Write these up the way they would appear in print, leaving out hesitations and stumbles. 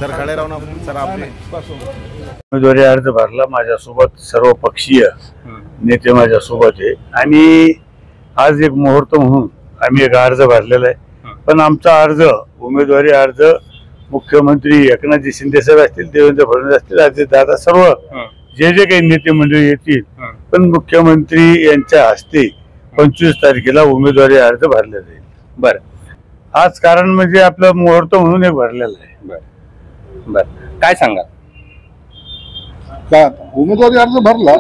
Sir खडे राहून आपण सर आपले उमेदवारी अर्ज भरला। माझ्यासोबत सर्व पक्षीय नेते माझ्यासोबत आहे आणि आज एक मुहूर्त म्हणून आम्ही एक अर्ज भरलेला आहे। पण आमचा अर्ज उमेदवारी अर्ज मुख्यमंत्री एकनाथजी शिंदे साहेब असतील, देवेंद्र फडणवीस असतील, अजितदादा सर्व जे जे काही नेते मंडळी येतील, पण मुख्यमंत्री यांच्या हस्ते 25 तारखेला उमेदवारी अर्ज भरला जाईल। बर, आज कारण म्हणजे आपलं मुहूर्त म्हणून एक भरलेला आहे। बर बर, काय सांगा? का उमेदवारी अर्ज भरला,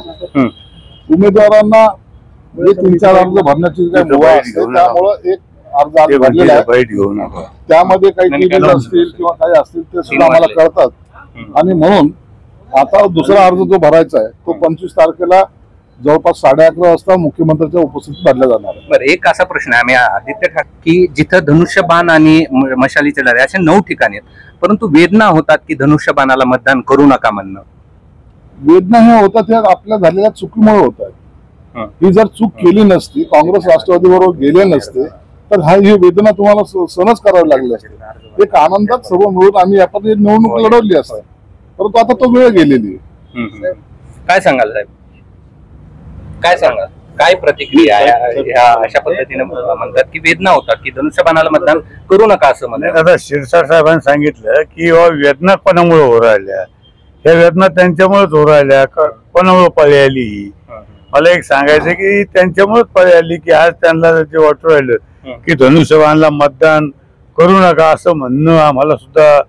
उमेदवारांना म्हणजे 3-4 अर्ज भरण्याची मुभा असते, त्यामुळे एक अर्ज भरलेला आहे। त्यामध्ये काही टीबी असतील किंवा काही असतील ते सुद्धा आम्हाला कळतात आणि म्हणून आता दुसरा अर्ज जो भरायचा आहे तो 25 तारखेला जवळपास 11:30 वाजता मुख्यमंत्र्यांच्या उपस्थितीत भरला जाणार आहे। बरं, एक असा प्रश्न आहे, आम्ही आदित्य ठाकरे की जिथं धनुष्यबाण आणि मशालीचे लढाई असे 9 ठिकाणी आहेत, परंतु वेदना होतात की धनुष्यबाणाला मतदान करू नका म्हणणं। वेदना हे होतात हे आपल्या झालेल्या चुकीमुळे होत आहे। ही जर चूक केली नसती, काँग्रेस राष्ट्रवादी बरोबर गेले नसते तर ही वेदना तुम्हाला सहनच करावी लागली असते। एक आनंदात सर्व मिळून आम्ही आपण निवडणूक लढवली असते, परंतु आता तो वेळ गेलेली आहे। काय सांगाल साहेब, काय सांगाल, काय प्रतिक्रिया आहे? अशा पद्धतीने म्हणतात की वेदना होतात की धनुष्यबाणाला मतदान करू नका असं म्हणतात। आता शिरसाट साहेबांनी सांगितलं की वेदना कोणामुळे हो राहिल्या, ह्या वेदना त्यांच्यामुळेच हो राहिल्या, कोणामुळे पळी आली। मला एक सांगायचं की त्यांच्यामुळेच पळी आली की आज त्यांना जे वाटू राहिलं की धनुष्यबाणाला मतदान करू नका असं म्हणणं आम्हाला सुद्धा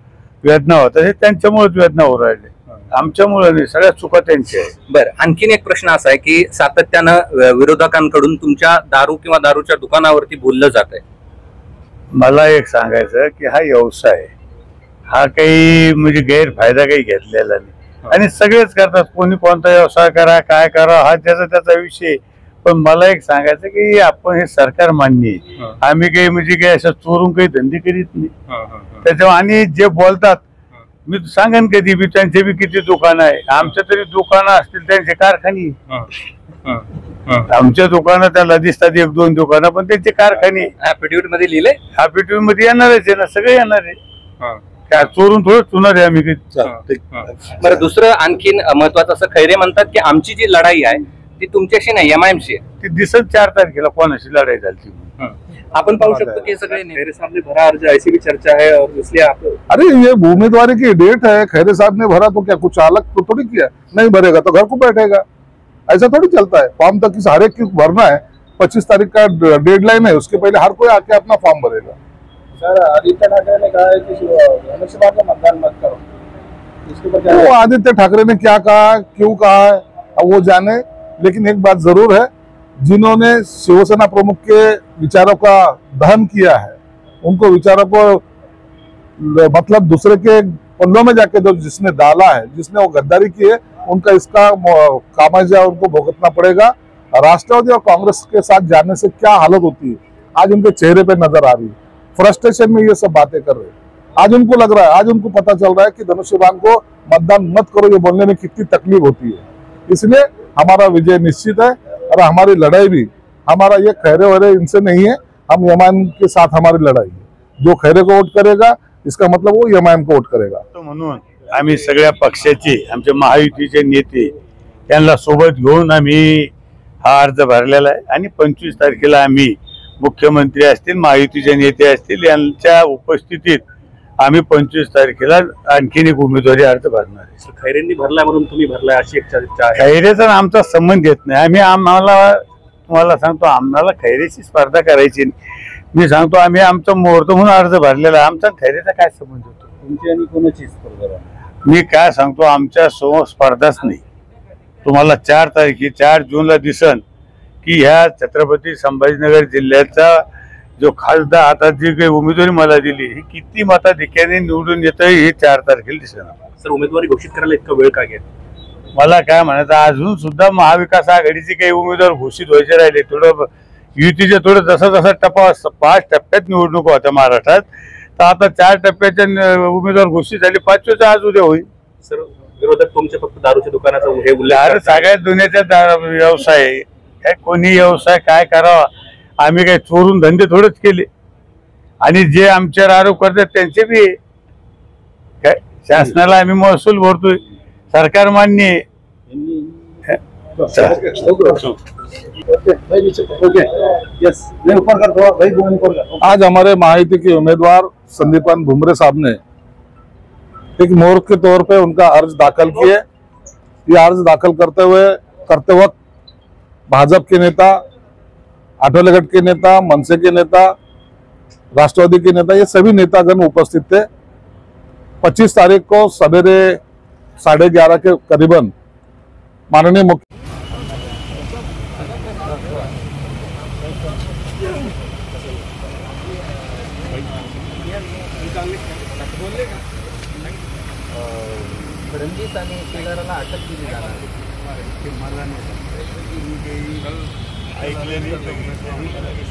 वेदना होत, हे त्यांच्यामुळेच वेदना हो राहिले, आमच्यामुळे नाही। सगळ्या चुका त्यांच्या आहे। बरं, आणखीन एक प्रश्न असा आहे की सातत्यानं विरोधकांकडून तुमच्या दारू किंवा दारूच्या दुकानावरती बोललं जात आहे। मला एक सांगायचं की हा व्यवसाय आहे, हा काही म्हणजे गैरफायदा काही घेतलेला नाही आणि सगळेच करतात, कोणी कोणता व्यवसाय करा काय करा हा त्याचा विषय। पण मला एक सांगायचं की आपण हे सरकार मान्य आहे, आम्ही काही म्हणजे काही असं चोरून काही धंदे करीत नाही त्याच्यामुळे। आणि जे बोलतात मी सांगेन कधी बी त्यांचे बी किती दुकान आहे, आमच्या तरी दुकानं असतील त्यांचे कारखाने, आमच्या दुकानं त्याला दिसतात 1-2 दुकानं पण त्यांचे कारखाने। ऍफिडेव्हिट मध्ये लिहिले, ऍफिडेव्हिट मध्ये येणारच आहे ना, सगळे येणार आहे, काय चोरून थोडं चुणार आहे आम्ही। बरं, दुसरं आणखीन महत्वाचं असं खैरे म्हणतात की आमची जी लढाई आहे ती तुमच्याशी नाही MIM-शी आहे, ती दिसत 4 तारखेला कोणाशी लढाई झाली। आपण पाहू शकतो की सगळे खैरे साहब ने भरा अर्ज, ऐसी भी चर्चा है और इसलिए आप अरे ये उम्मीदवारी की डेट है, खैरे साहब ने भरा तो क्या कुछ अलग तो थोड़ी किया, नहीं भरेगा तो घर को बैठेगा, ऐसा थोड़ी चलता है। फॉर्म तक हर एक भरना है, 25 तारीख का डेडलाइन है, उसके पहले हर कोई आके अपना फॉर्म भरेगा। सर आदित्य ठाकरे ने कहा है कि धनुष्यबाण का मतदान मत करो, इसके ऊपर वो आदित्य ठाकरे ने क्या कहा, क्यों कहा है अब वो जाने, लेकिन एक बात जरूर है, जिन्होंने शिवसेना प्रमुख के विचारों का दहन किया है, उनको विचारों को मतलब दूसरे के पल्लों में जाके जो जिसने डाला है, जिसने वो गद्दारी की है, उनका इसका खामियाजा उनको भुगतना पड़ेगा। राष्ट्रवादी और कांग्रेस के साथ जाने से क्या हालत होती है आज उनके चेहरे पे नजर आ रही है। फ्रस्ट्रेशन में ये सब बातें कर रहे हैं, आज उनको लग रहा है, आज उनको पता चल रहा है कि धनुष्यबाण को मतदान मत करो ये बोलने में कितनी तकलीफ होती है। इसलिए हमारा विजय निश्चित है और हमारी लड़ाई भी, हमारा ये खैरे वैरे इनसे नहीं है, हम MIM के साथ हमारी लड़ाई है। जो खैरे को वोट करेगा इसका मतलब वो MIM को वोट करेगा। तो म्हणून आम्ही सगळ्या पक्षाचे आमचे महायुतीचे नेते त्यांना सोबत घेऊन आम्ही हा अर्ज भरलेला आहे आणि 25 तारखेला आम्ही मुख्यमंत्री असतील, महायुतीचे नेते असतील यांच्या उपस्थितीत आम्ही 25 तारखेला आणखीन एक उमेदवारी अर्ज भरणार आहे। खैरेंनी भरला म्हणून तुम्ही भरलाय अशी एक चर्चा आहे। खैरेचा आमचा संबंध येत नाही, आम्हाला तुम्हाला सांगतो आम्हाला खैरेची स्पर्धा करायची नाही। मी सांगतो आम्ही आमचा मुहूर्त म्हणून अर्ज भरलेला आहे, आमचा खैरेचा काय संबंध होतो? तुमची आणि कोणाची स्पर्धा? मी काय सांगतो आमच्या समोर स्पर्धाच नाही। तुम्हाला 4 जूनला दिसन की ह्या छत्रपती संभाजीनगर जिल्ह्याचा जो खासदार आता जी काही उमेदवारी मला दिली ही किती मताधिक्याने निवडून येतं हे 4 तारखेला दिसणार। सर, उमेदवारी घोषित करायला इतका वेळ का घेत? मला काय म्हणायचं, अजून सुद्धा महाविकास आघाडीचे काही उमेदवार घोषित व्हायचे राहिले, थोडं युतीचे थोडं जसा टप्पा 5 टप्प्यात निवडणूक होत्या महाराष्ट्रात, तर आता 4 टप्प्याच्या उमेदवार घोषित झाले, 5वेचा आज उद्या होईल। सर, विरोधक तुमच्या फक्त दारूच्या दुकानाचा हे उल्लेख, सगळ्यात दुनियाचा व्यवसाय काय, कोणी व्यवसाय काय करावा, आम्ही काही चोरून धंदे थोडेच केले आणि जे आमच्यावर आरोप करतात त्यांचे बी काय शासनाला आम्ही महसूल भरतोय, सरकार मान्य आहे. चला. आज हमारे महायुति के उम्मीदवार संदीपान भुमरे साहब ने एक मोर्च के तौर पे उनका अर्ज दाखिल किए। ये अर्ज दाखिल करते वक्त भाजपा के नेता, आठवले गट के नेता, मनसे के नेता, राष्ट्रवादी के नेता, ये सभी नेतागण उपस्थित थे। 25 तारीख को सवेरे 11:30 के करीबन माननीय मुख्य फडणवीस आणि शेलाराला अटक केली जाणार मला नाही ऐकले नाही.